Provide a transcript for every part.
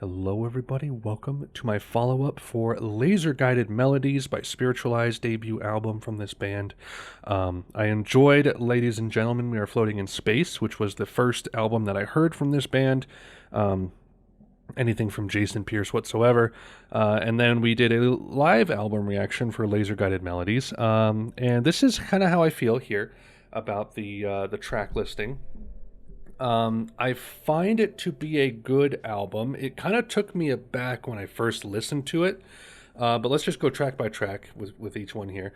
Hello everybody, welcome to my follow-up for Laser Guided Melodies by Spiritualized, debut album from this band. I enjoyed Ladies and Gentlemen, We Are Floating in Space, which was the first album that I heard from this band. Anything from Jason Pierce whatsoever. And then we did a live album reaction for Laser Guided Melodies. And this is kind of how I feel here about the track listing. I find it to be a good album. It kind of took me aback when I first listened to it, but let's just go track by track with each one here.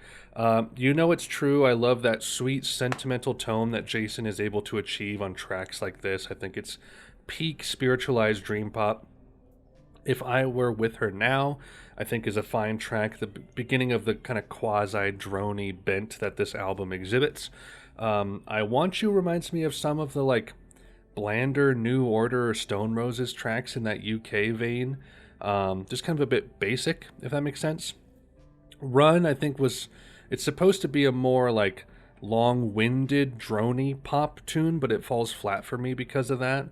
You Know It's True. I love that sweet, sentimental tone that Jason is able to achieve on tracks like this. I think it's peak spiritualized dream pop. If I Were With Her Now, I think is a fine track, the beginning of the kind of quasi-drony bent that this album exhibits. I Want You reminds me of some of the blander New Order or Stone Roses tracks in that UK vein. Just kind of a bit basic, if that makes sense. Run, I think it's supposed to be a more long-winded, drony pop tune, but it falls flat for me because of that.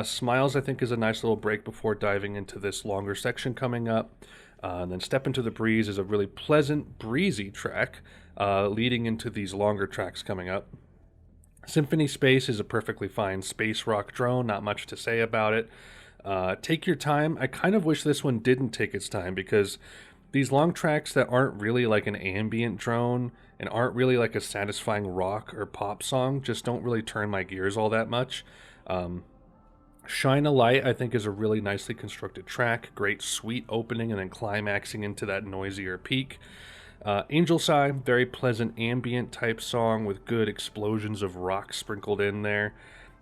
Smiles, I think, is a nice little break before diving into this longer section coming up. And then Step Into the Breeze is a really pleasant, breezy track, leading into these longer tracks coming up. Symphony Space is a perfectly fine space rock drone, not much to say about it. Take Your Time, I kind of wish this one didn't take its time, because these long tracks that aren't really like an ambient drone and aren't really like a satisfying rock or pop song just don't really turn my gears all that much. Shine a Light, I think, is a really nicely constructed track. Great sweet opening and then climaxing into that noisier peak. Angel Sigh, very pleasant ambient type song with good explosions of rock sprinkled in there.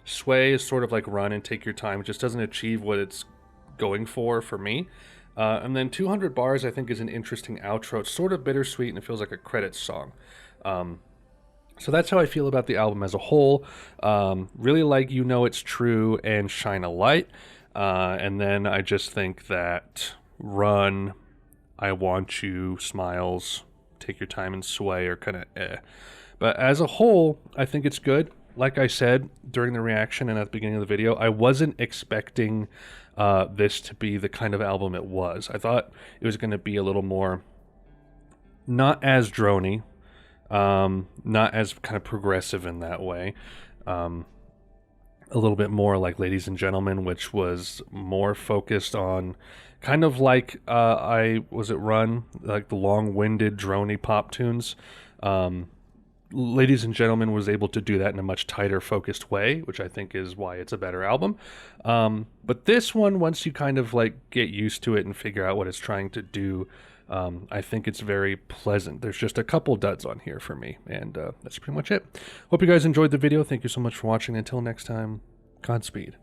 Sway is sort of like Run and Take Your Time. It just doesn't achieve what it's going for me. And then 200 Bars, I think, is an interesting outro. It's sort of bittersweet and it feels like a credits song. So that's how I feel about the album as a whole. Really like You Know It's True and Shine a Light. And then I just think that Run, I Want You, Smiles, Take Your Time, and Sway are kind of eh. But as a whole, I think it's good. Like I said during the reaction and at the beginning of the video, I wasn't expecting this to be the kind of album it was. I thought it was going to be a little more, not as drony, not as kind of progressive in that way. A little bit more like Ladies and Gentlemen, which was more focused on kind of like Run, like the long-winded drony pop tunes. Ladies and Gentlemen was able to do that in a much tighter focused way, which I think is why it's a better album. But this one, once you kind of get used to it and figure out what it's trying to do, I think it's very pleasant. There's just a couple duds on here for me, and that's pretty much it. Hope you guys enjoyed the video. Thank you so much for watching. Until next time, Godspeed.